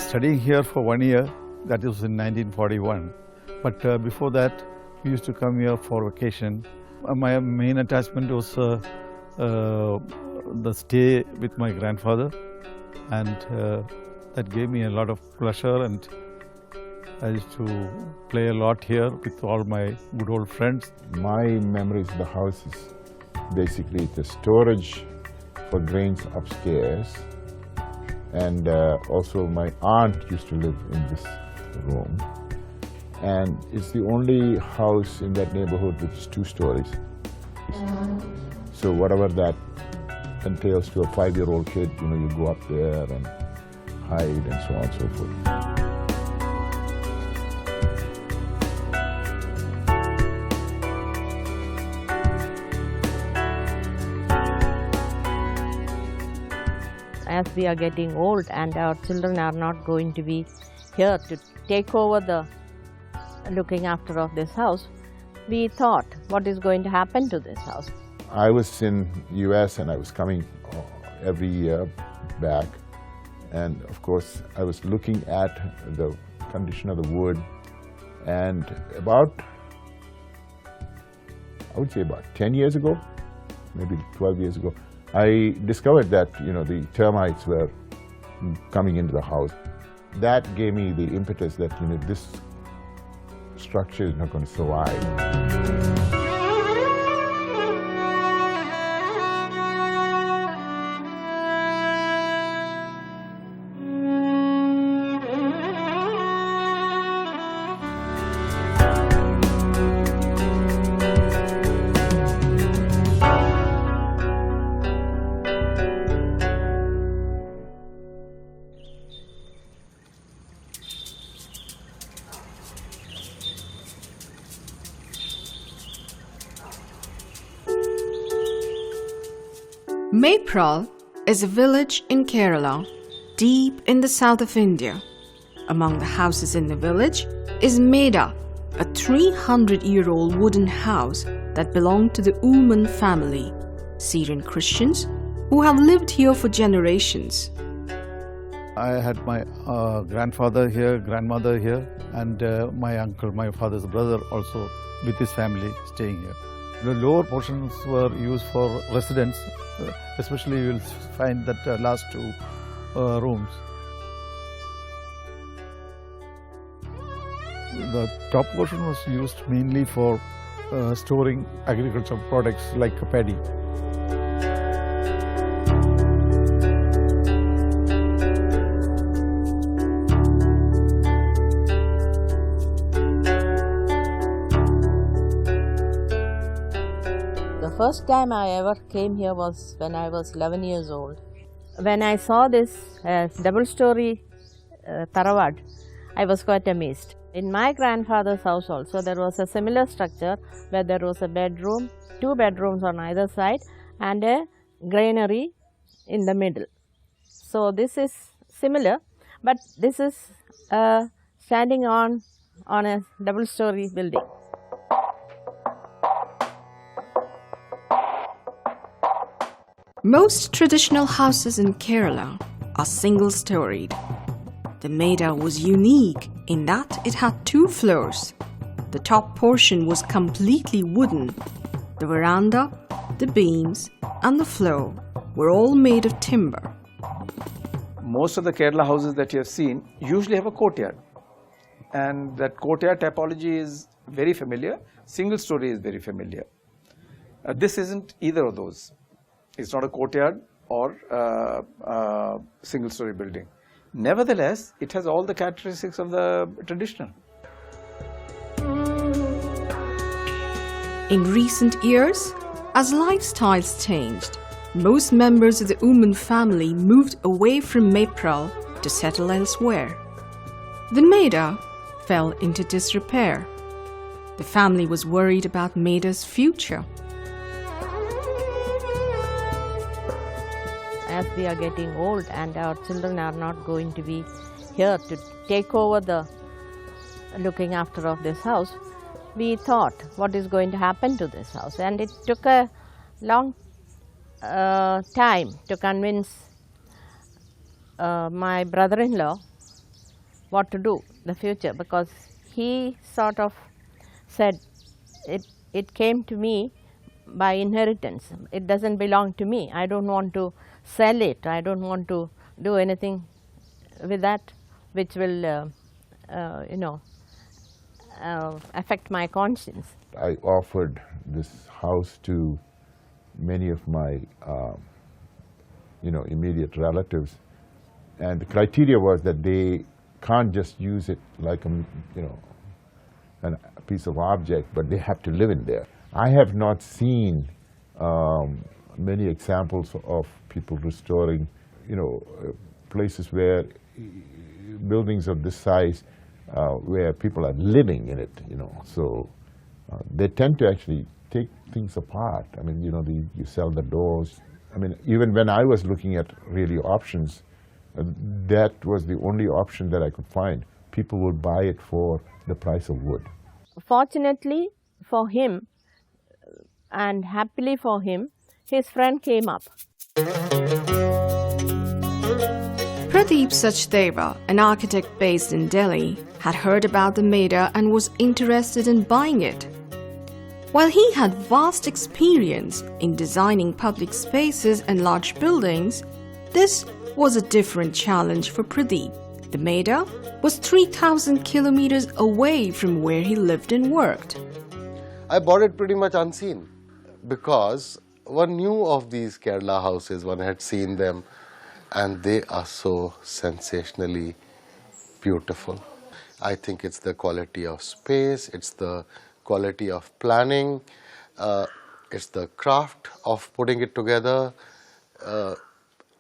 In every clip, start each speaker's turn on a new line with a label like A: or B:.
A: studying here for 1 year, that was in 1941. But before that, we used to come here for vacation. My main attachment was the stay with my grandfather, and that gave me a lot of pleasure, and I used to play a lot here with all my good old friends.
B: My memories of the house is basically the storage for grains upstairs, and also my aunt used to live in this room, and it's the only house in that neighborhood which is 2 stories. So whatever that entails to a 5-year-old kid, you go up there and hide and so on and so forth.
C: As we are getting old and our children are not going to be here to take over the looking after of this house, we thought, what is going to happen to this house?
B: I was in US and I was coming every year back, and of course I was looking at the condition of the wood, and I would say about 10 years ago, maybe 12 years ago, I discovered that the termites were coming into the house. That gave me the impetus that this structure is not going to survive.
D: Maypral is a village in Kerala, deep in the south of India. Among the houses in the village is Meda, a 300-year-old wooden house that belonged to the Ullman family, Syrian Christians who have lived here for generations.
A: I had my grandfather here, grandmother here, and my uncle, my father's brother, also with his family staying here. The lower portions were used for residence, especially you will find that last 2 rooms. The top portion was used mainly for storing agricultural products like paddy.
C: The first time I ever came here was when I was 11 years old. When I saw this double-story Tarawad, I was quite amazed. In my grandfather's house also, there was a similar structure where there was a bedroom, 2 bedrooms on either side, and a granary in the middle. So this is similar, but this is standing on a double-story building.
D: Most traditional houses in Kerala are single-storied. The Meda was unique in that it had 2 floors. The top portion was completely wooden. The veranda, the beams, and the floor were all made of timber.
E: Most of the Kerala houses that you have seen usually have a courtyard, and that courtyard typology is very familiar. Single story is very familiar. This isn't either of those. It's not a courtyard or single story building. Nevertheless, it has all the characteristics of the traditional.
D: In recent years, as lifestyles changed, most members of the Ullman family moved away from Maypral to settle elsewhere. The Meda fell into disrepair. The family was worried about Meda's future.
C: As we are getting old and our children are not going to be here to take over the looking after of this house, we thought, what is going to happen to this house? And it took a long time to convince my brother-in-law what to do, the future, because he sort of said it came to me by inheritance. It doesn't belong to me. I don't want to sell it. I don't want to do anything with that which will, affect my conscience.
B: I offered this house to many of my, immediate relatives, and the criteria was that they can't just use it like a piece of object, but they have to live in there. I have not seen many examples of people restoring, places where buildings of this size where people are living in it, So they tend to actually take things apart. I mean, you sell the doors. I mean, even when I was looking at really options, that was the only option that I could find. People would buy it for the price of wood.
C: Fortunately for him and happily for him, his friend came up.
D: Pradeep Sachdeva, an architect based in Delhi, had heard about the Maida and was interested in buying it. While he had vast experience in designing public spaces and large buildings, this was a different challenge for Pradeep. The Maida was 3,000 kilometers away from where he lived and worked.
F: I bought it pretty much unseen because one knew of these Kerala houses, one had seen them, and they are so sensationally beautiful. I think it's the quality of space, it's the quality of planning, it's the craft of putting it together,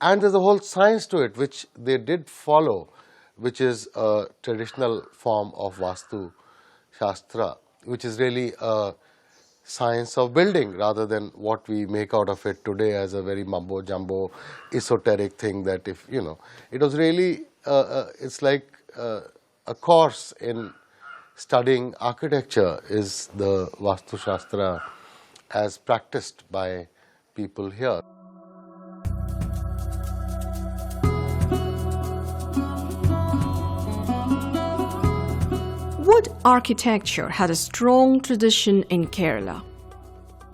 F: and there's a whole science to it which they did follow, which is a traditional form of Vastu Shastra, which is really a science of building rather than what we make out of it today as a very mumbo-jumbo esoteric thing that it was really, it's like a course in studying architecture is the Vastu Shastra as practiced by people here.
D: Wood architecture had a strong tradition in Kerala.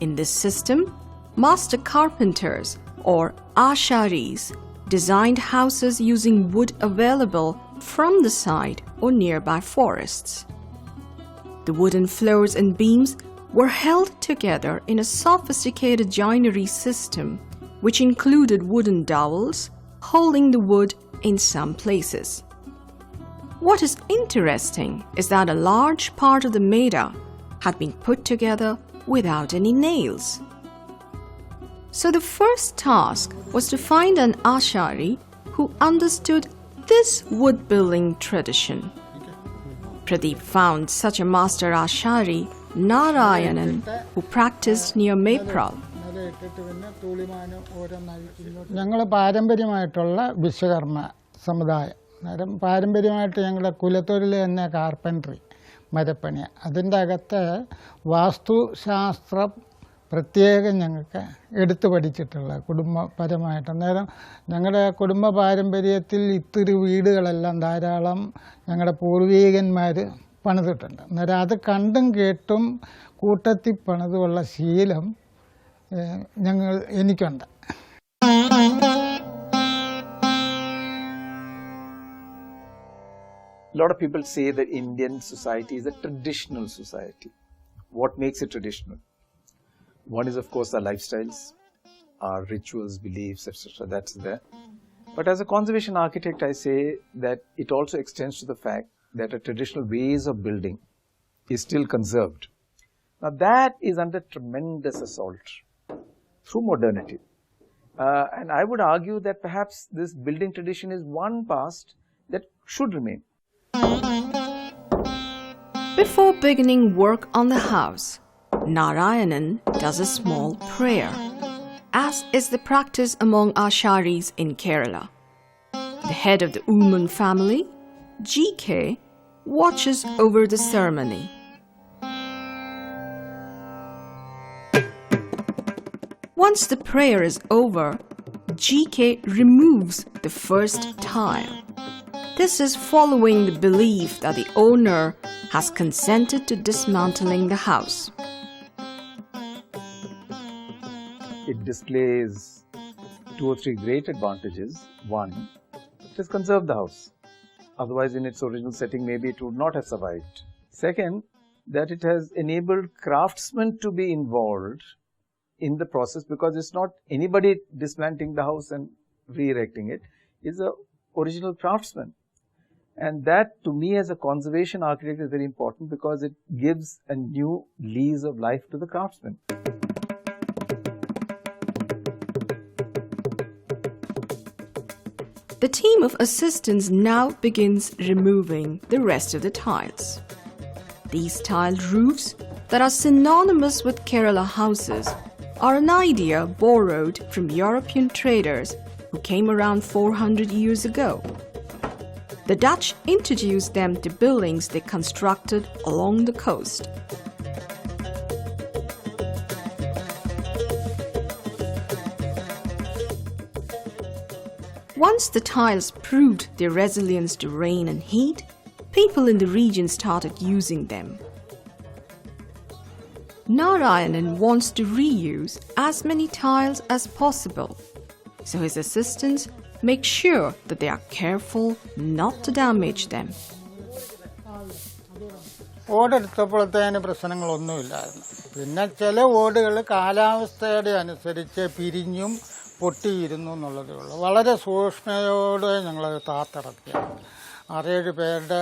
D: In this system, master carpenters or asharis designed houses using wood available from the side or nearby forests. The wooden floors and beams were held together in a sophisticated joinery system, which included wooden dowels holding the wood in some places. What is interesting is that a large part of the Maida had been put together without any nails. So the first task was to find an ashari who understood this wood building tradition. Pradeep found such a master ashari, Narayanan, who practiced near Maypral.
G: ഞങ്ങൾ പാരമ്പര്യമായിട്ടുള്ള വിശ്വകർമ്മ സമുദായം അന്നേരം പാരമ്പര്യമായിട്ട് ഞങ്ങളുടെ കുലത്തൊഴിൽ തന്നെ carpentry മരപ്പണി അതിൻ്റെ അകത്ത് വാസ്തുശാസ്ത്രം പ്രത്യേകം ഞങ്ങൾക്ക് എടുത്തു പഠിച്ചിട്ടുള്ള കുടുംബപരമായിട്ട് അന്നേരം ഞങ്ങളുടെ കുടുംബ പാരമ്പര്യത്തിൽ ഇത്തിരി വീടുകളെല്ലാം ധാരാളം ഞങ്ങളുടെ പൂർവീകന്മാർ പണിതിട്ടുണ്ട് അന്നേരം അത് കണ്ടും കേട്ടും കൂട്ടത്തിൽ പണിതുള്ള ശീലം എനിക്കുണ്ട്.
E: A lot of people say that Indian society is a traditional society. What makes it traditional? One is, of course, our lifestyles, our rituals, beliefs, etc. That's there. But as a conservation architect, I say that it also extends to the fact that our traditional ways of building is still conserved. Now that is under tremendous assault through modernity. And I would argue that perhaps this building tradition is one past that should remain.
D: Before beginning work on the house, Narayanan does a small prayer, as is the practice among asharis in Kerala. The head of the Ulman family, GK, watches over the ceremony. Once the prayer is over, GK removes the first tile. This is following the belief that the owner has consented to dismantling the house.
E: It displays 2 or 3 great advantages. One, it has conserved the house. Otherwise, in its original setting, maybe it would not have survived. Second, that it has enabled craftsmen to be involved in the process, because it's not anybody dismantling the house and re-erecting it. It's an original craftsman. And that, to me, as a conservation architect, is very important, because it gives a new lease of life to the craftsman.
D: The team of assistants now begins removing the rest of the tiles. These tiled roofs that are synonymous with Kerala houses are an idea borrowed from European traders who came around 400 years ago. The Dutch introduced them to buildings they constructed along the coast. Once the tiles proved their resilience to rain and heat, people in the region started using them. Narayanan wants to reuse as many tiles as possible, so his assistants make sure that they are careful not to damage them.
G: ഓടെടുത്തപ്പോഴത്തേന് പ്രശ്നങ്ങളൊന്നുമില്ലായിരുന്നു. പിന്നെ ചില ഓടുകൾ കാലാവസ്ഥയുടെ അനുസരിച്ച് പിരിഞ്ഞും പൊട്ടിയിരുന്നു എന്നുള്ളതേ ഉള്ളൂ. വളരെ സൂക്ഷ്മതയോടെ ഞങ്ങളത് താത്തിറക്കിയാണ്. 6-7 പേരുടെ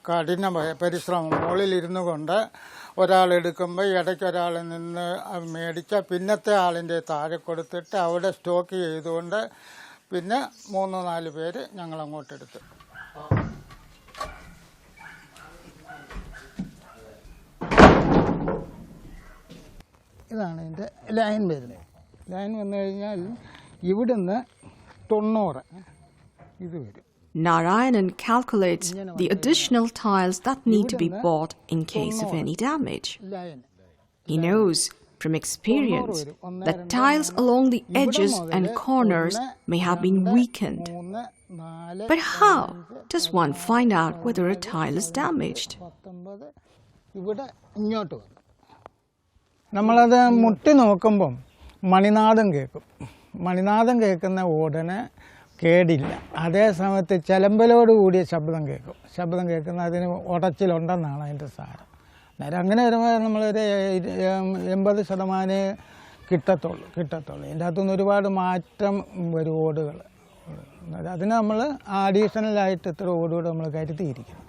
G: കഠിന പരിശ്രമം. മുകളിലിരുന്നു കൊണ്ട് ഒരാളെടുക്കുമ്പോൾ ഇടയ്ക്കൊരാൾ നിന്ന് മേടിച്ച പിന്നത്തെ ആളിൻ്റെ താഴെ കൊടുത്തിട്ട് അവിടെ സ്റ്റോക്ക് ചെയ്തുകൊണ്ട് പിന്നെ 3-4 പേര് ഞങ്ങളങ്ങോട്ടെടുത്തു. ഇതാണ് ഇതിൻ്റെ ലൈൻ വരുന്നത്. ലൈൻ വന്നു കഴിഞ്ഞാൽ ഇവിടുന്ന് 90 ഇത് വരും.
D: Narayanan calculates the additional tiles that need to be bought in case of any damage. He knows from experience that tiles along the edges and corners may have been weakened. But how does one find out whether a tile is damaged?
G: നമ്മളത് മുട്ടി നോക്കുമ്പം മണിനാദം കേൾക്കും. മണിനാദം കേൾക്കുന്ന ഉടനെ കേടില്ല. അതേ സമയത്ത് ചിലമ്പലോട് കൂടിയ ശബ്ദം കേൾക്കും. ശബ്ദം കേൾക്കുന്ന അതിന് ഉടച്ചിലുണ്ടെന്നാണ് അതിൻ്റെ സാരം. അന്നേരം അങ്ങനെ വരുമ്പോൾ നമ്മളൊരു 80% കിട്ടത്തുള്ളൂ. ഇതിൻ്റെ അകത്തുനിന്ന് ഒരുപാട് മാറ്റം വരും ഓടുകൾ. അതിന് നമ്മൾ അഡീഷണലായിട്ട് ഇത്ര ഓടുകൂടെ നമ്മൾ കരുതിയിരിക്കണം.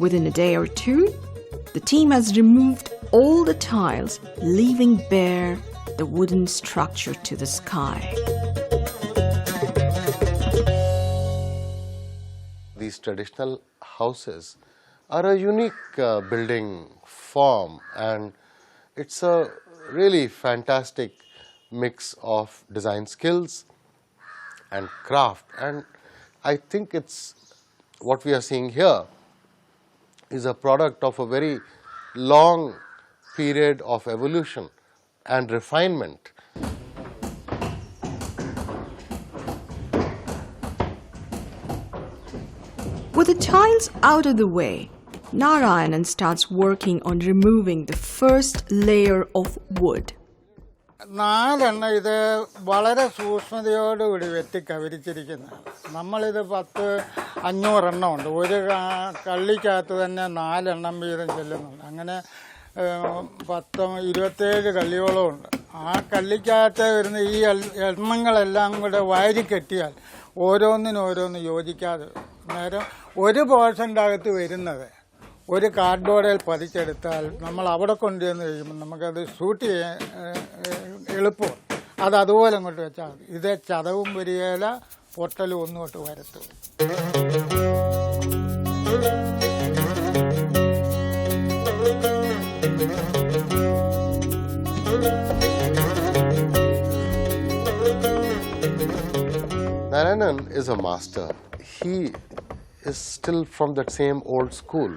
D: Within a day or two, the team has removed all the tiles, leaving bare the wooden structure to the sky.
F: These traditional houses are a unique building form, and it's a really fantastic mix of design skills and craft. And I think it's what we are seeing here is a product of a very long period of evolution and refinement.
D: With the tiles out of the way, Narayanan starts working on removing the first layer of wood.
G: 4 ഇത് വളരെ സൂക്ഷ്മതയോടുകൂടി വെട്ടിക്കവരിച്ചിരിക്കുന്നതാണ്. നമ്മളിത് 500 ഉണ്ട്. ഒരു കള്ളിക്കകത്ത് തന്നെ 4 വീതം ചെല്ലുന്നുണ്ട്. അങ്ങനെ 27 കള്ളിയോളം ഉണ്ട്. ആ കള്ളിക്കകത്ത് വരുന്ന ഈ എണ്ണങ്ങളെല്ലാം കൂടെ വാരിക്കെട്ടിയാൽ ഓരോന്നിനോരോന്ന് യോജിക്കാതെ നേരം ഒരു പോർഷൻ്റെ അകത്ത് വരുന്നത് ഒരു കാർഡ്ബോർഡിൽ പതിച്ചെടുത്താൽ നമ്മൾ അവിടെ കൊണ്ടുവന്ന് കഴിയുമ്പോൾ നമുക്കത് ഷൂട്ട് ചെയ്യാൻ എളുപ്പമാണ്. അതുപോലെ അങ്ങോട്ട് വെച്ചാൽ മതി. ഇത് ചതവും വരികയില്ല, പൊട്ടലും ഒന്നും തൊട്ട് വരത്തുള്ളൂ.
F: Narayanan is a master. He is still from that same old school,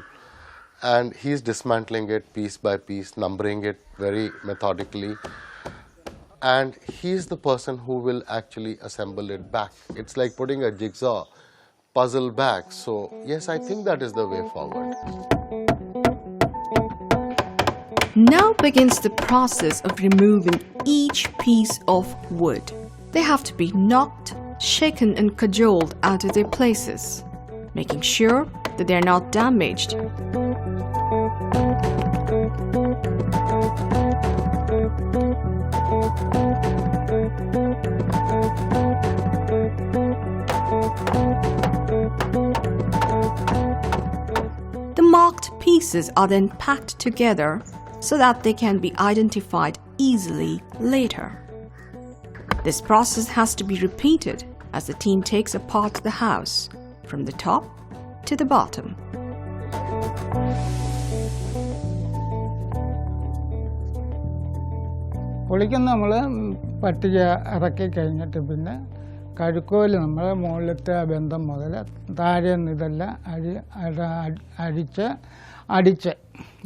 F: and he is dismantling it piece by piece, numbering it very methodically, and he is the person who will actually assemble it back. It's like putting a jigsaw puzzle back. So yes, I think that is the way forward.
D: Now begins the process of removing each piece of wood. They have to be knocked, shaken and cajoled out of their places, making sure that they are not damaged. The marked pieces are then packed together so that they can be identified easily later. This process has to be repeated as the team takes apart the house from the top to the bottom.
G: പൊളിക്കുന്ന നമ്മൾ പട്ടിക ഇറക്കി കഴിഞ്ഞിട്ട് പിന്നെ കഴുക്കോൽ നമ്മൾ മുകളിലത്തെ ബന്ധം മുതൽ താഴെ നിന്നെല്ലാം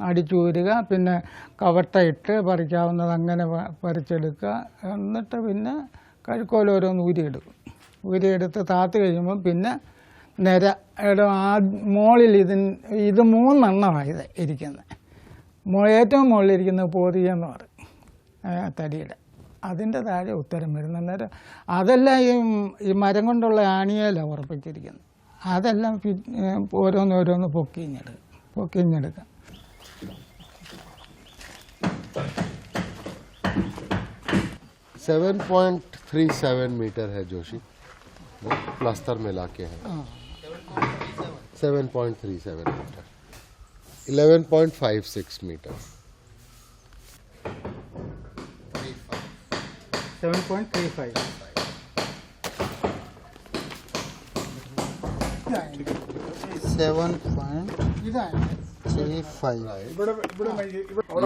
G: അടിച്ചൂരുക, പിന്നെ കവട്ടയിട്ട് പറിക്കാവുന്നത് അങ്ങനെ പറിച്ചെടുക്കുക. എന്നിട്ട് പിന്നെ കഴുക്കോൽ ഓരോന്ന് ഊരിയെടുത്ത് താത്ത് കഴിയുമ്പോൾ പിന്നെ നിര ആ മുകളിൽ ഇത് 3 എണ്ണമാണ് ഇരിക്കുന്നത്. ഏറ്റവും മുകളിലിരിക്കുന്നത് പോതിയെന്ന് പറയും തടിയുടെ, അതിൻ്റെ താഴെ ഉത്തരം വരുന്ന നേരം അതെല്ലാം ഈ മരം കൊണ്ടുള്ള ആണിയലാണ് ഉറപ്പിച്ചിരിക്കുന്നത്. അതെല്ലാം ഓരോന്നോരോന്ന് പൊക്കിഞ്ഞെടുക്കാം.
F: 7.37 मीटर है जोशी, प्लास्टर मिला के है 7.37 मीटर, 11.56 मीटर,
G: 7.35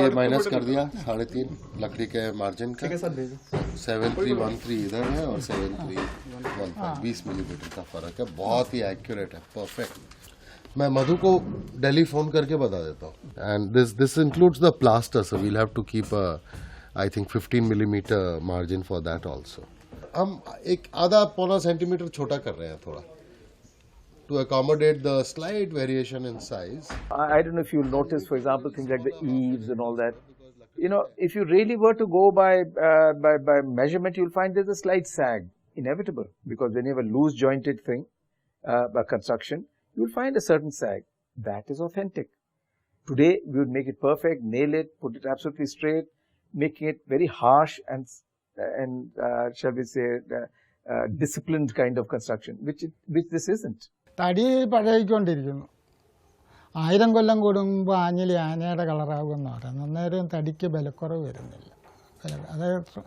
F: ये माइनस कर दिया 3.5 लकड़ी के मार्जिन का. 7313 इधर है और 7315, 20 मिलीमीटर का फर्क है. बहुत ही एक्यूरेट है, परफेक्ट. मैं मधु को दिल्ली फोन करके बता देता हूँ. And this includes the plaster, so we'll have to keep I think 15 millimeter margin for that also. हम एक आधा पौना सेंटीमीटर छोटा कर रहे हैं थोड़ा, to accommodate the slight variation in size.
E: I don't know if you'll notice, for example, things like the eaves and all that. You know, if you really were to go by measurement, you'll find there's a slight sag, inevitable, because when you have a loose jointed thing, construction, you'll find a certain sag. That is authentic. Today, we would make it perfect, nail it, put it absolutely straight, making it very harsh and shall we say, disciplined kind of construction, which this isn't.
G: തടി പഴകിക്കൊണ്ടിരിക്കുന്നു. 1000 കൊല്ലം കൂടുമ്പോൾ ആനയുടെ കളറാകുമെന്ന് പറയുന്നത്. അന്നേരം തടിക്ക് ബലക്കുറവ് വരുന്നില്ല.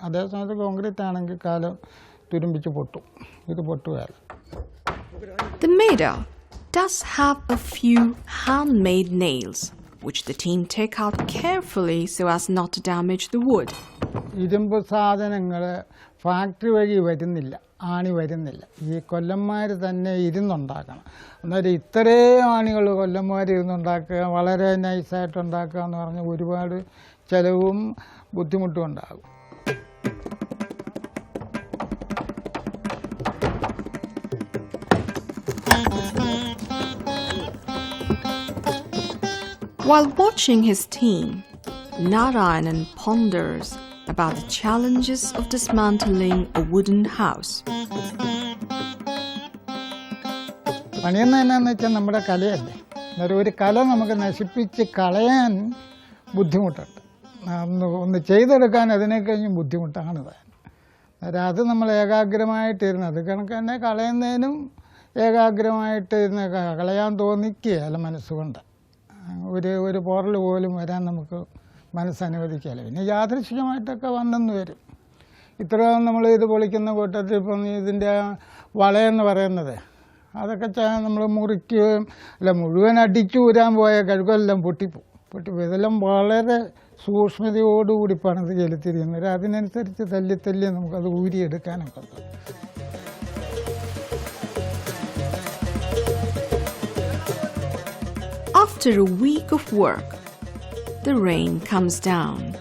G: അതേസമയത്ത് concrete ആണെങ്കിൽ കാലം തുരുമ്പിച്ച് പൊട്ടും. ഇത് പൊട്ടുകയല്ല.
D: The Maida does have a few handmade nails, which the team take out carefully so as not to damage the wood.
G: ഇരുമ്പ് സാധനങ്ങൾ ഫാക്ടറി വഴി വരുന്നില്ല, ആണി വരുന്നില്ല. ഈ കൊല്ലന്മാർ തന്നെ ഇരുന്നുണ്ടാക്കണം. അന്നേരം ഇത്രയും ആണികൾ കൊല്ലന്മാർ ഇരുന്നുണ്ടാക്കുക, വളരെ നൈസായിട്ട് ഉണ്ടാക്കുക എന്ന് പറഞ്ഞാൽ ഒരുപാട് ചിലവും ബുദ്ധിമുട്ടും ഉണ്ടാകും.
D: While watching his team, Narayanan ponders about the challenges of dismantling a wooden house.
G: പണിയെന്ന് എന്നാന്ന് വെച്ചാൽ നമ്മുടെ കലയല്ലേ. അന്നേരം ഒരു കല നമുക്ക് നശിപ്പിച്ച് കളയാൻ ബുദ്ധിമുട്ടുണ്ട്. ഒന്ന് ചെയ്തെടുക്കാൻ അതിനെ കഴിഞ്ഞും ബുദ്ധിമുട്ടാണ് താൻ. അന്നേരം അത് നമ്മൾ ഏകാഗ്രമായിട്ടിരുന്ന് അത് കണക്ക് തന്നെ കളയുന്നതിനും ഏകാഗ്രമായിട്ടിരുന്ന് കളയാൻ തോന്നിക്കുകയല്ല മനസ്സുകൊണ്ട്. ഒരു പോറൽ പോലും വരാൻ നമുക്ക് മനസ്സനുവദിക്കുകയല്ല. പിന്നെ യാദൃശ്ചികമായിട്ടൊക്കെ വന്നെന്ന് വരും. ഇത്ര നമ്മൾ ഇത് പൊളിക്കുന്ന കൂട്ടത്തിൽ ഇപ്പം ഇതിൻ്റെ വളയെന്ന് പറയുന്നത് അതൊക്കെ നമ്മൾ മുറിക്കുകയും അല്ല മുഴുവൻ അടിച്ചു ഊരാൻ പോയ കഴുകെല്ലാം പൊട്ടിപ്പോവും. ഇതെല്ലാം വളരെ സൂക്ഷ്മതയോടുകൂടി പണിത് ചെലുത്തിരിക്കുന്നത്. അതിനനുസരിച്ച് തല്ലി നമുക്കത് ഊരിയെടുക്കാനൊക്കെ.
D: After a week of work, the rain comes down.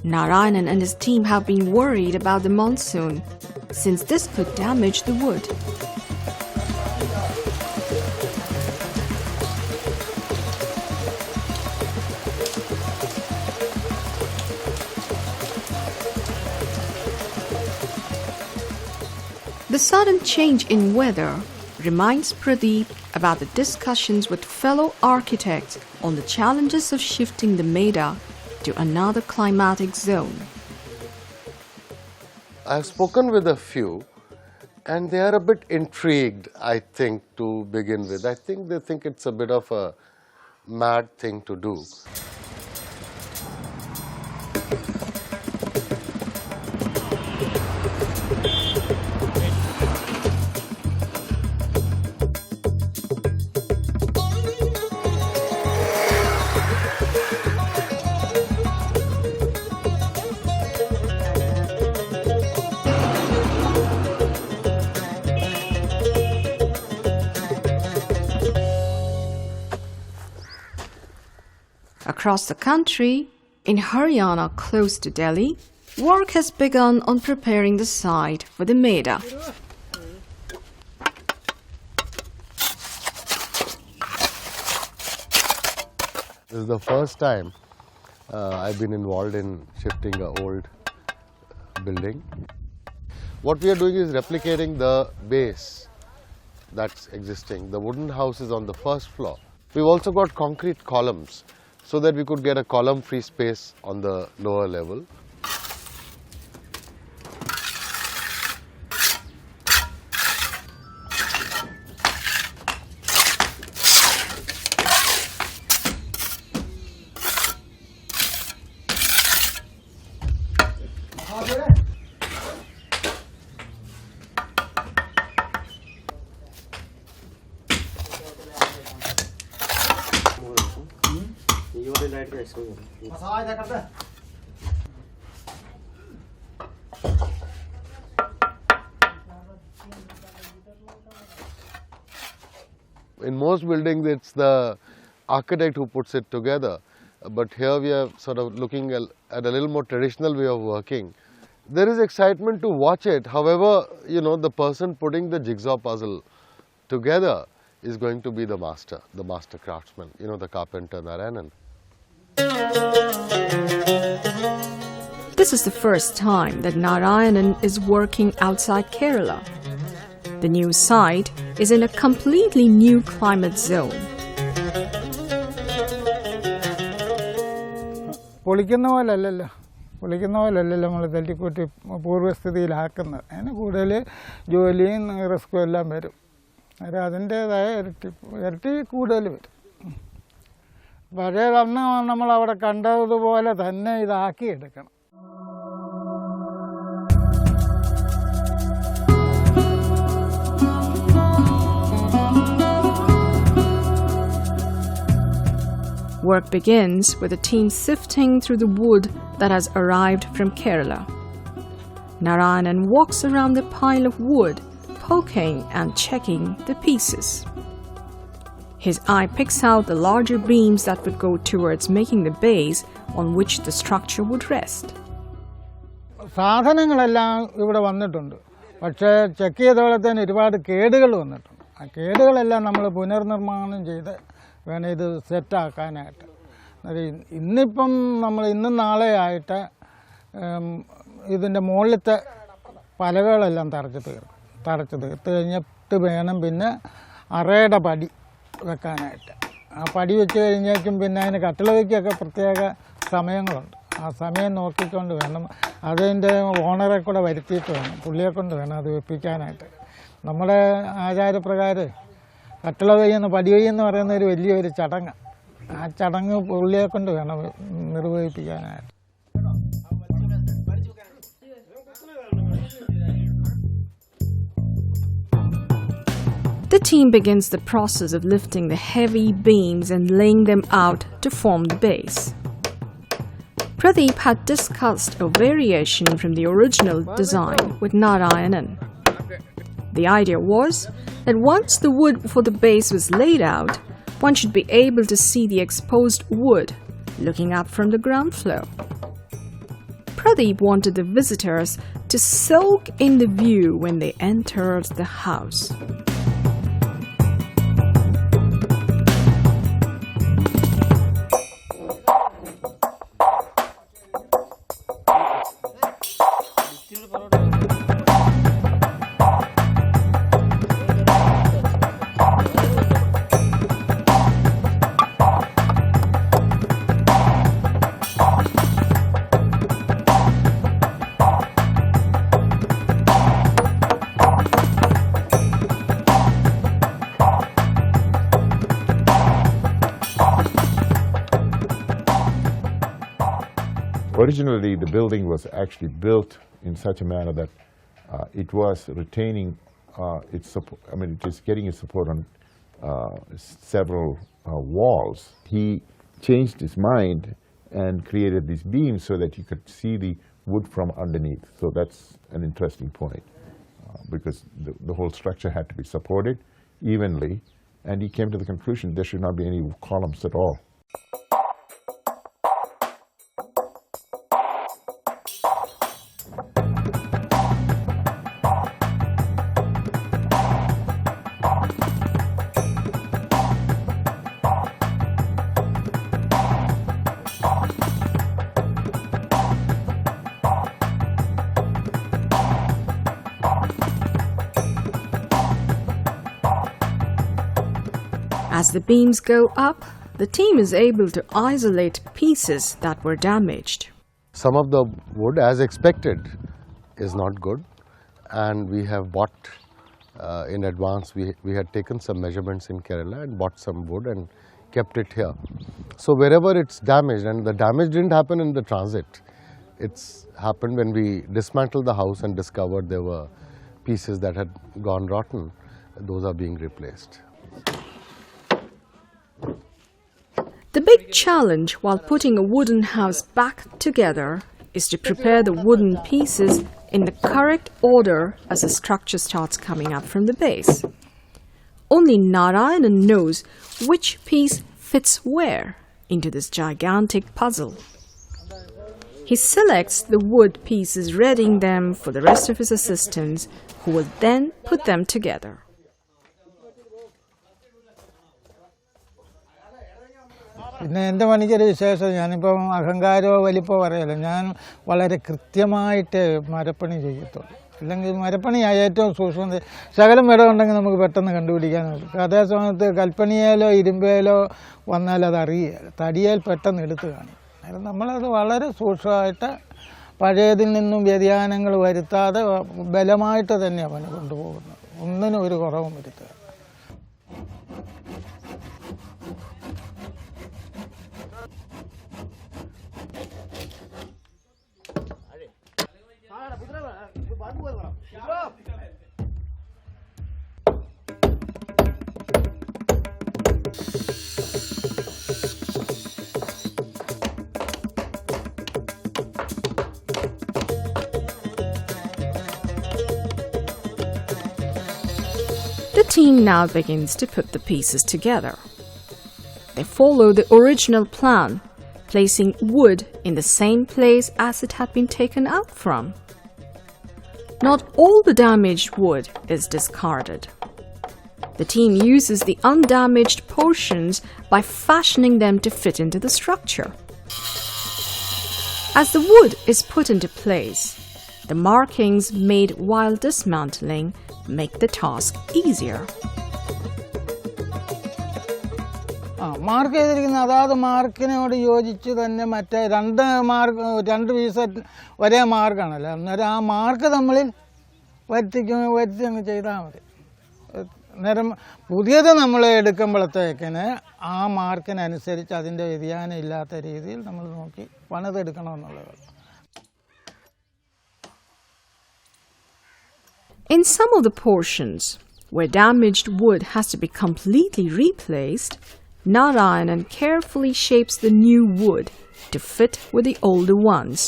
D: Narayanan and his team have been worried about the monsoon, since this could damage the wood. The sudden change in weather reminds Pradeep about the discussions with fellow architects on the challenges of shifting the Meda to another climatic zone.
F: I've spoken with a few and they are a bit intrigued, I think, to begin with. I think they think it's a bit of a mad thing to do.
D: Across the country, in Haryana close to Delhi, work has begun on preparing the site for the Meda.
F: This is the first time I've been involved in shifting an old building. What we are doing is replicating the base that's existing. The wooden house is on the first floor. We've also got concrete columns so that we could get a column-free space on the lower level. In most buildings, it's the architect who puts it together, but here we are sort of looking at a little more traditional way of working. There is excitement to watch it. However, you know, the person putting the jigsaw puzzle together is going to be the master craftsman, you know, the carpenter Narayanan.
D: This is the first time that Narayanan is working outside Kerala. The new site is in a completely new climate zone.
G: പൊളിക്കുന്ന പോലെയല്ലല്ലോ നമ്മൾ തല്ലിക്കൂട്ടി പൂർവ്വസ്ഥിതിയിലാക്കുന്നത്. അതിന് കൂടുതൽ ജോലിയും റിസ്ക്കും എല്ലാം വരും. അന്നേരം അതിൻ്റേതായ ഇരട്ടി കൂടുതൽ വരും. പഴയ അന്ന് നമ്മളവിടെ കണ്ടതുപോലെ തന്നെ ഇതാക്കിയെടുക്കണം.
D: Work begins with the team sifting through the wood that has arrived from Kerala. Narayanan walks around the pile of wood, poking and checking the pieces. His eye picks out the larger beams that would go towards making the base on which the structure would rest.
G: സാധനങ്ങളെല്ലാം ഇവിടെ വന്നിട്ടുണ്ട്. പക്ഷേ check ചെയ്തോളത്തിന് ഒരുപാട് കേടുകൾ വന്നിട്ടുണ്ട്. ആ കേടുകളെല്ലാം നമ്മൾ പുനർനിർമ്മാണം ചെയ്ത് വേണം ഇത് സെറ്റാക്കാനായിട്ട്. ഇന്നിപ്പം നമ്മൾ ഇന്നും നാളെയായിട്ട് ഇതിൻ്റെ മുകളിലത്തെ പലകളെല്ലാം തറച്ച് തീർത്ത് കഴിഞ്ഞിട്ട് വേണം പിന്നെ അറയുടെ പടി വെക്കാനായിട്ട്. ആ പടി വെച്ച് കഴിഞ്ഞേക്കും പിന്നെ അതിന് കട്ടിളവയ്ക്കൊക്കെ പ്രത്യേക സമയങ്ങളുണ്ട്. ആ സമയം നോക്കിക്കൊണ്ട് വേണം, അതിൻ്റെ ഓണറെ കൂടെ വരുത്തിയിട്ട് വേണം, പുള്ളിയെ കൊണ്ട് വേണം അത് വെപ്പിക്കാനായിട്ട്. നമ്മുടെ ആചാരപ്രകാരം കട്ടിളവയ്യെന്ന് പടിവയ്യെന്ന് പറയുന്ന ഒരു വലിയൊരു ചടങ്ങ്. ആ ചടങ്ങ് പുള്ളിയെ കൊണ്ട് വേണം നിർവഹിപ്പിക്കാനായിട്ട്.
D: The team begins the process of lifting the heavy beams and laying them out to form the base. Pradeep had discussed a variation from the original design with Narayanan. The idea was that once the wood for the base was laid out, one should be able to see the exposed wood looking up from the ground floor. Pradeep wanted the visitors to soak in the view when they entered the house.
B: Originally, the building was actually built in such a manner that it was retaining its support. I mean, it is getting its support on several walls. He changed his mind and created these beams so that you could see the wood from underneath. So that's an interesting point because the whole structure had to be supported evenly, and he came to the conclusion there should not be any columns at all.
D: As the beams go up, the team is able to isolate pieces that were damaged.
F: Some of the wood, as expected, is not good, and we have bought in advance. We had taken some measurements in Kerala and bought some wood and kept it here. So wherever it's damaged, and the damage didn't happen in the transit, it's happened when we dismantled the house and discovered there were pieces that had gone rotten. Those are being replaced.
D: The big challenge while putting a wooden house back together is to prepare the wooden pieces in the correct order as the structure starts coming up from the base. Only Narayana knows which piece fits where into this gigantic puzzle. He selects the wood pieces, readying them for the rest of his assistants, who will then put them together.
G: പിന്നെ എൻ്റെ പണിക്കൊരു വിശേഷം, ഞാനിപ്പം അഹങ്കാരമോ വലിപ്പോ പറയല്ല, ഞാൻ വളരെ കൃത്യമായിട്ട് മരപ്പണി ചെയ്യത്തുള്ളൂ. അല്ലെങ്കിൽ പണിയാണ് ഏറ്റവും സൂക്ഷ്മത. ശകലം ഇടമുണ്ടെങ്കിൽ നമുക്ക് പെട്ടെന്ന് കണ്ടുപിടിക്കാൻ പറ്റും. അതേസമയത്ത് കൽപ്പണിയേലോ ഇരുമ്പേലോ വന്നാൽ അത് അറിയുക, തടിയേൽ പെട്ടെന്ന് എടുത്ത് കാണും. അന്നേരം നമ്മളത് വളരെ സൂക്ഷ്മമായിട്ട് പഴയതിൽ നിന്നും വ്യതിയാനങ്ങൾ വരുത്താതെ ബലമായിട്ട് തന്നെയാണ് പണി കൊണ്ടുപോകുന്നത്. ഒന്നിനും ഒരു കുറവും വരുത്തുക.
D: The team now begins to put the pieces together. They follow the original plan, placing wood in the same place as it had been taken out from. Not all the damaged wood is discarded. The team uses the undamaged portions by fashioning them to fit into the structure. As the wood is put into place, the markings made while dismantling make the task easier.
G: Mark ചെയ്തിരിക്കുന്ന അതാത് മാർക്കിനോട് യോജിച്ച് തന്നെ മറ്റേ രണ്ട് piece ഒരേ മാർക്കാണല്ലോ. അന്നേരം ആ mark തമ്മിൽ വരുത്തി അങ്ങ് ചെയ്താൽ മതി. അന്നേരം പുതിയത് നമ്മൾ എടുക്കുമ്പോഴത്തേക്കിന് ആ മാർക്കിനനുസരിച്ച് അതിൻ്റെ വ്യതിയാനം ഇല്ലാത്ത രീതിയിൽ നമ്മൾ നോക്കി പണിതെടുക്കണമെന്നുള്ളത്.
D: In some of the portions where damaged wood has to be completely replaced, Narayanan carefully shapes the new wood to fit with the older ones,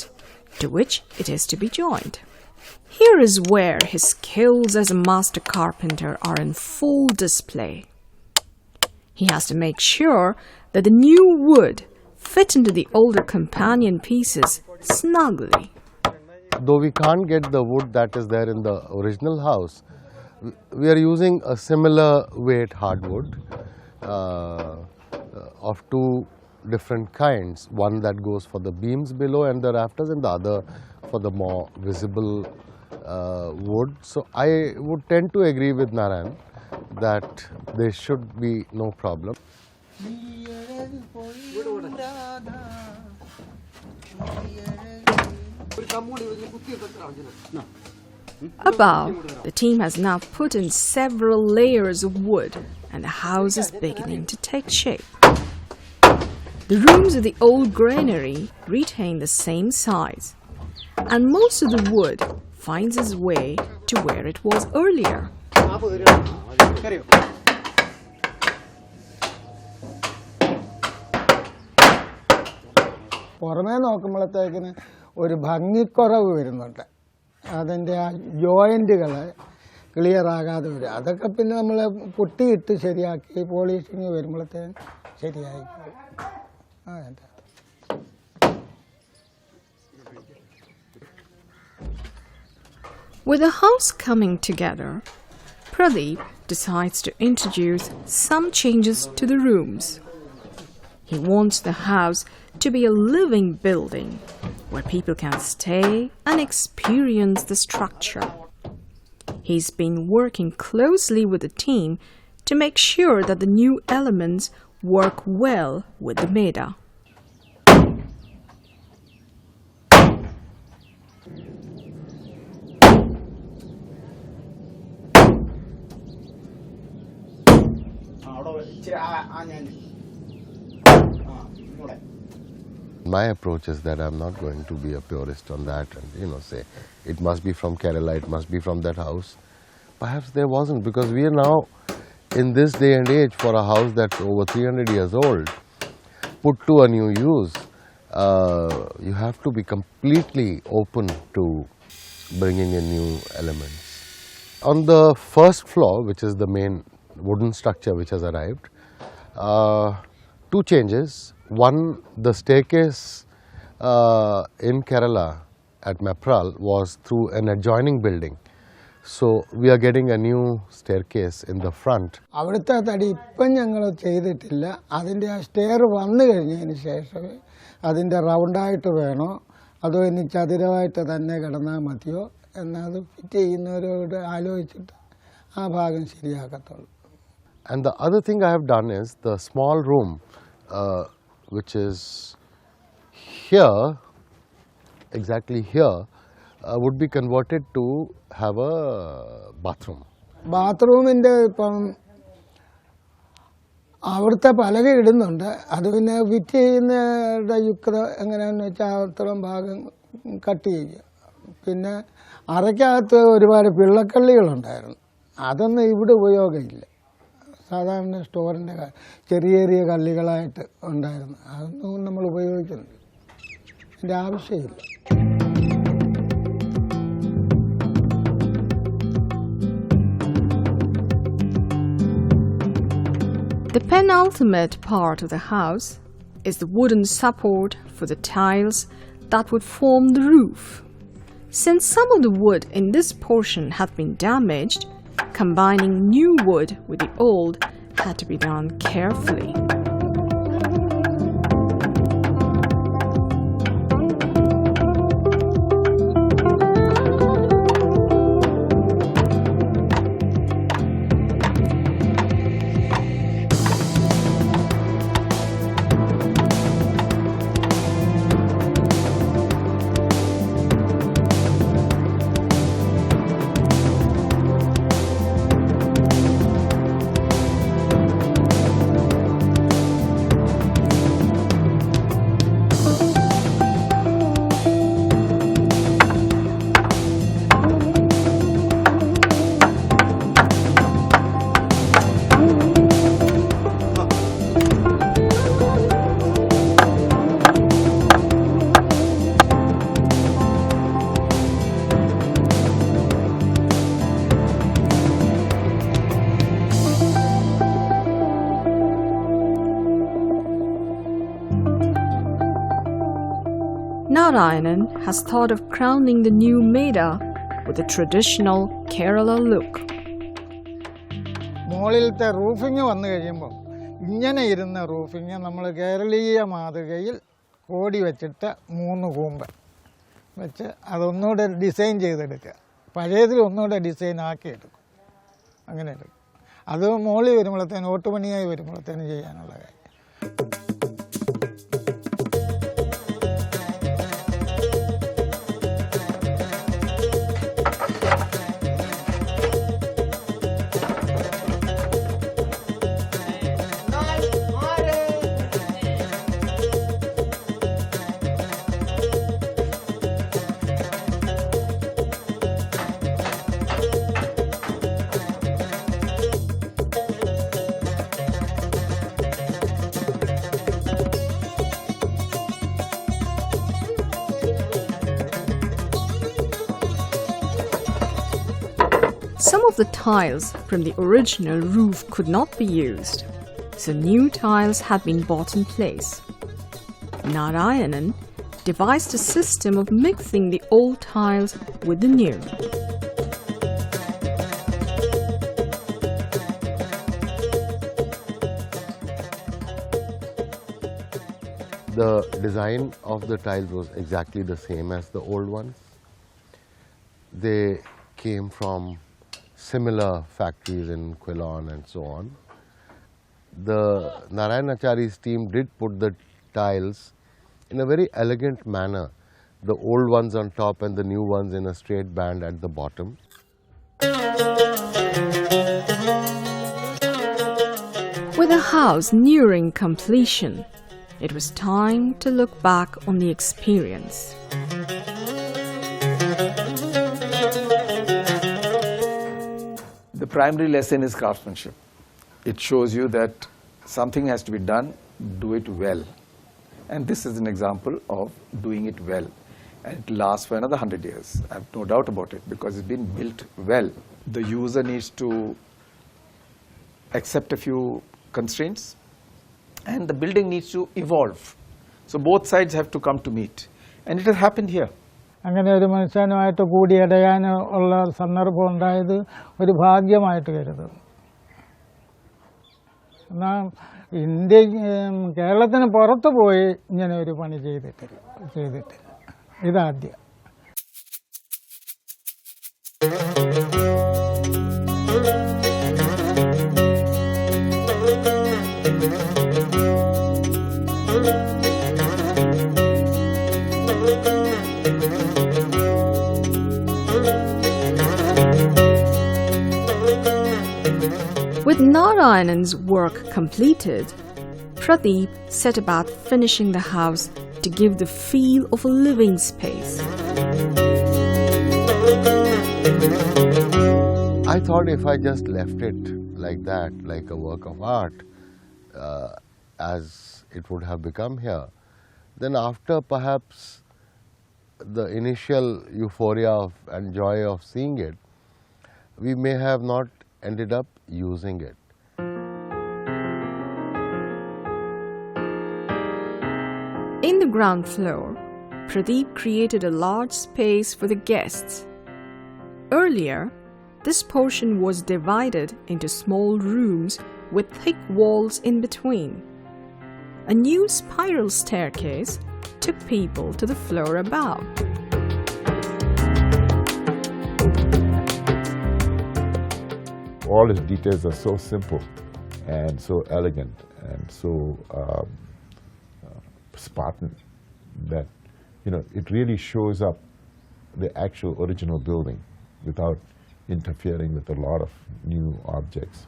D: to which it is to be joined. Here is where his skills as a master carpenter are in full display. He has to make sure that the new wood fit into the older companion pieces snugly.
F: Though we can't get the wood that is there in the original house, we are using a similar weight hardwood of two different kinds. One that goes for the beams below and the rafters, and the other for the more visible wood. So I would tend to agree with Narayan that there should be no problem.
D: Above, the team has now put in several layers of wood and the house is beginning to take shape. The rooms of the old granary retain the same size, and most of the wood finds its way to where it was earlier.
G: പുറമേ നോക്കുമ്പോഴത്തേക്കിന് ഒരു ഭംഗിക്കുറവ് വരുന്നുണ്ട്. അതിൻ്റെ ആ ജോയിൻറ്റുകൾ clear ആകാതെ വരും. അതൊക്കെ പിന്നെ നമ്മൾ പുട്ടിയിട്ട് ശരിയാക്കി പോളിഷിങ് വരുമ്പോഴത്തേക്കും ശരിയായിക്കോളും.
D: With the house coming together, Pradeep decides to introduce some changes to the rooms. He wants the house to be a living building where people can stay and experience the structure. He's been working closely with the team to make sure that the new elements work well with the Meda.
F: My approach is that I'm not going to be a purist on that and say it must be from Kerala, it must be from that house. Perhaps there wasn't, because we are now in this day and age for a house that's over 300 years old, put to a new use. You have to be completely open to bringing in new elements. On the first floor, which is the main wooden structure which has arrived, two changes. One, the staircase in Kerala at Mapral was through an adjoining building. So we are getting a new staircase in the front.
G: അവിടുത്തെ തടി ഇപ്പം ഞങ്ങൾ ചെയ്തിട്ടില്ല. അതിൻ്റെ ആ stair വന്നു കഴിഞ്ഞതിന് ശേഷം അതിൻ്റെ റൗണ്ടായിട്ട് വേണോ അതോ ഇനി ചതുരമായിട്ട് തന്നെ കിടന്നാൽ മതിയോ എന്നത് ഫിറ്റ് ചെയ്യുന്നവരോട് ആലോചിച്ചിട്ട് ആ ഭാഗം ശരിയാക്കത്തുള്ളൂ.
F: And the other thing I have done is the small room which is here, exactly here, would be converted to have a bathroom.
G: ബാത്റൂമിൻ്റെ ഇപ്പം അവിടുത്തെ പലക ഇടുന്നുണ്ട്. അത് പിന്നെ ഫിറ്റ് ചെയ്യുന്നവരുടെ യുക്ത എങ്ങനെയാണെന്ന് വെച്ചാൽ അത്രയും ഭാഗം കട്ട് ചെയ്യുക. പിന്നെ അറയ്ക്കകത്ത് ഒരുപാട് പിള്ളക്കള്ളികളുണ്ടായിരുന്നു. അതൊന്നും ഇവിടെ ഉപയോഗമില്ല. സാധാരണ സ്റ്റോറിൻ്റെ ചെറിയ ചെറിയ കള്ളികളായിട്ട് ഉണ്ടായിരുന്നു. അതൊന്നും നമ്മൾ ഉപയോഗിക്കുന്നില്ല. അതിൻ്റെ ആവശ്യമില്ല.
D: The penultimate part of the house is the wooden support for the tiles that would form the roof. Since some of the wood in this portion had been damaged, combining new wood with the old had to be done carefully. Narayanan has thought of crowning the new Meda with a traditional Kerala look.
G: മുകളിലത്തെ roofing വന്നു കഴിയുമ്പോൾ ഇങ്ങനെ ഇരുന്ന roofing നമ്മൾ കേരളീയ മാതൃകയിൽ കോടി വെച്ചിട്ട് 3 കൂമ്പ് വെച്ച് അതൊന്നുകൂടെ ഡിസൈൻ ചെയ്തെടുക്കുക. പഴയതിൽ ഒന്നുകൂടെ ഡിസൈൻ ആക്കിയെടുക്കും. അങ്ങനെ എടുക്കും. അത് മുകളിൽ വരുമ്പോഴത്തേനും ഓട്ടുപണിയായി വരുമ്പോഴത്തേനും ചെയ്യാനുള്ള കാര്യം.
D: Some of the tiles from the original roof could not be used, so new tiles had been bought in place. Narayanan devised a system of mixing the old tiles with the new.
F: The design of the tiles was exactly the same as the old ones. They came from similar factories in Quilon and so on. The Narayanachari's team did put the tiles in a very elegant manner, the old ones on top and the new ones in a straight band at the bottom.
D: With the house nearing completion, it was time to look back on the experience.
E: The primary lesson is craftsmanship. It shows you that something has to be done, do it well. And this is an example of doing it well. And it lasts for another 100 years. I have no doubt about it because it's been built well. The user needs to accept a few constraints and the building needs to evolve. So both sides have to come to meet. And it has happened here.
G: അങ്ങനെ ഒരു മനുഷ്യനുമായിട്ട് കൂടിയിടയാൻ ഉള്ള സന്ദർഭം ഉണ്ടായത് ഒരു ഭാഗ്യമായിട്ട് കരുതുന്നു. എന്നാൽ കേരളത്തിന് പുറത്ത് പോയി ഇങ്ങനെ ഒരു പണി ചെയ്തിട്ടില്ല. ഇതാദ്യം.
D: With Narayanan's work completed, Pradeep set about finishing the house to give the feel of a living space.
F: I thought if I just left it like that, like a work of art, as it would have become here, then after perhaps the initial euphoria and joy of seeing it, we may have not ended up using it.
D: In the ground floor, Pradeep created a large space for the guests. Earlier, this portion was divided into small rooms with thick walls in between. A new spiral staircase took people to the floor above.
B: All its details are so simple and so elegant and so Spartan that it really shows up the actual original building without interfering with a lot of new objects.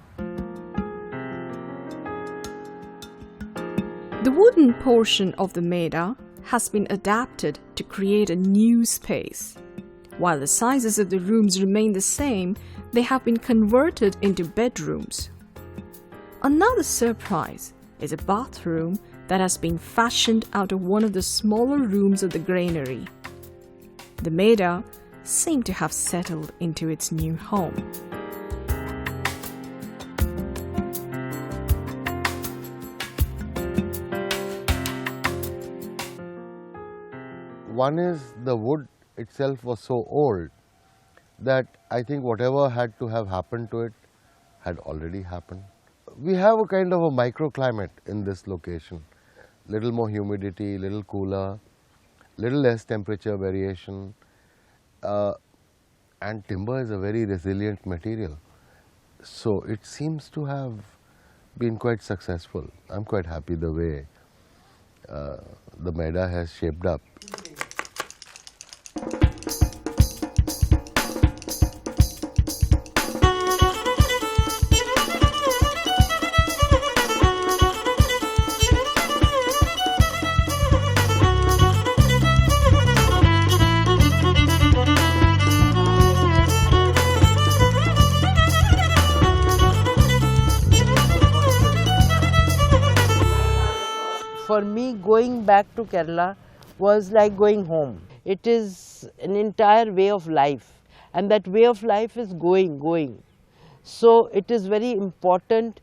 D: The wooden portion of the Meda has been adapted to create a new space. While the sizes of the rooms remain the same, they have been converted into bedrooms. Another surprise is a bathroom that has been fashioned out of one of the smaller rooms of the granary. The Meda seemed to have settled into its new home.
F: One is the wood itself was so old that I think whatever had to have happened to it had already happened. We have a kind of a microclimate in this location. Little more humidity, little cooler, little less temperature variation, and timber is a very resilient material. So it seems to have been quite successful. I'm quite happy the way the Meda has shaped up.
C: For me, going back to Kerala was like going home. It is an entire way of life, and that way of life is going. So it is very important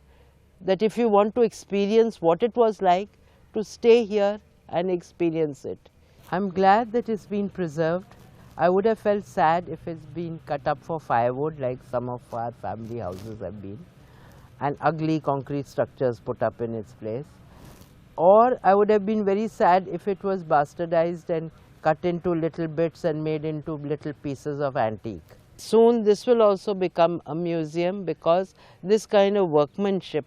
C: that if you want to experience what it was like, to stay here and experience it. I'm glad that it's been preserved. I would have felt sad if it's been cut up for firewood like some of our family houses have been, and ugly concrete structures put up in its place. Or I would have been very sad if it was bastardized and cut into little bits and made into little pieces of antique. Soon this will also become a museum, because this kind of workmanship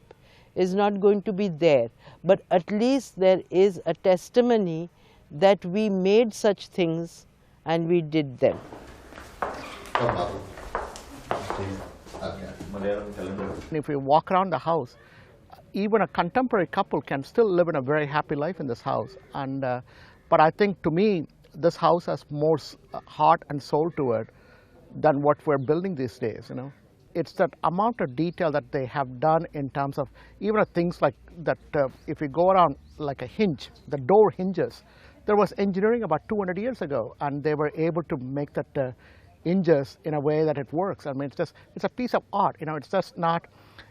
C: is not going to be there. But at least there is a testimony that we made such things and we did them.
H: If we walk around the house, even a contemporary couple can still live in a very happy life in this house. And but I think, to me, this house has more heart and soul to it than what we're building these days. You know, it's that amount of detail that they have done in terms of even things like that. If we go around like a hinge, the door hinges. There was engineering about 200 years ago, and they were able to make that hinges in a way that it works. I mean, it's a piece of art. You know, it's just not.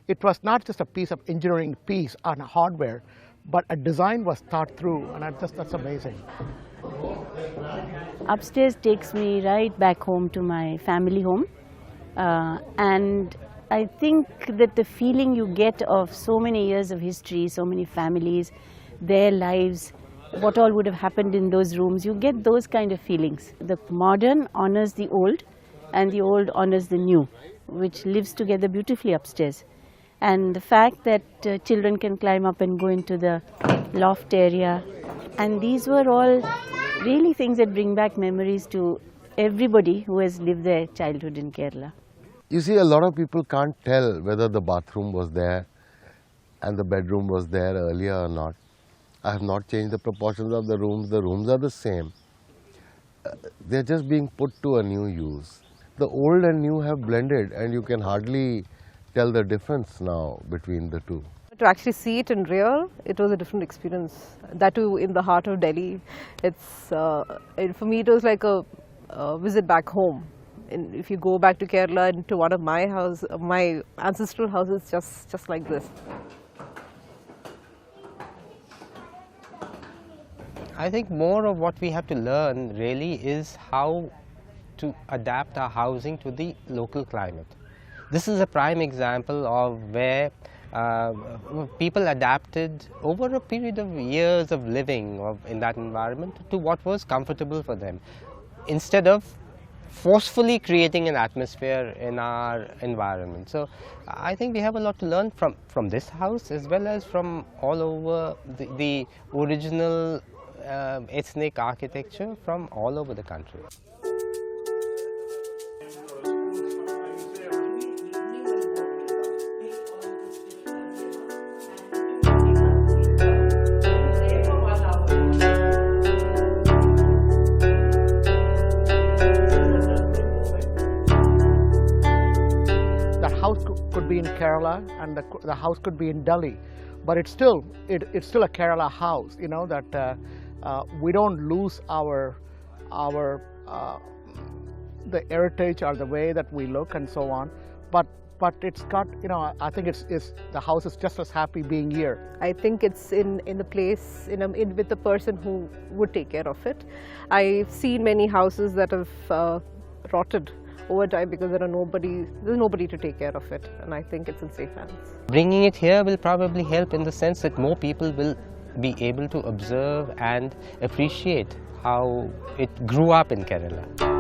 H: It was not just a piece of engineering piece on hardware, but a design was thought through, and that's amazing.
I: Upstairs takes me right back home to my family home, and I think that the feeling you get of so many years of history, so many families, their lives, what all would have happened in those rooms, you get those kind of feelings. The modern honors the old, and the old honors the new, which lives together beautifully upstairs. And the fact that children can climb up and go into the loft area, and these were all really things that bring back memories to everybody who has lived their childhood in Kerala.
F: You see, a lot of people can't tell whether the bathroom was there and the bedroom was there earlier or not. I have not changed the proportions of the rooms are the same. They're just being put to a new use. The old and new have blended, and you can hardly tell the difference now between the two.
J: To actually see it in real, it was a different experience. That too in the heart of Delhi. For me, it was like a visit back home. And if you go back to Kerala and to one of my ancestral houses, just like this.
K: I think more of what we have to learn really is how to adapt our housing to the local climate. This is a prime example of where people adapted over a period of years of living in that environment to what was comfortable for them, instead of forcefully creating an atmosphere in our environment. So I think we have a lot to learn from this house, as well as from all over the original ethnic architecture from all over the country.
H: Could be in Kerala, and the house could be in Delhi, but it's still a Kerala house. You know that we don't lose our the heritage or the way that we look and so on. But but it's got, you know, I think it's the house is just as happy being here.
J: I think it's in the place, with the person who would take care of it. I've seen many houses that have rotted over time because there's nobody to take care of it, and I think it's in safe hands.
K: Bringing it here will probably help in the sense that more people will be able to observe and appreciate how it grew up in Kerala.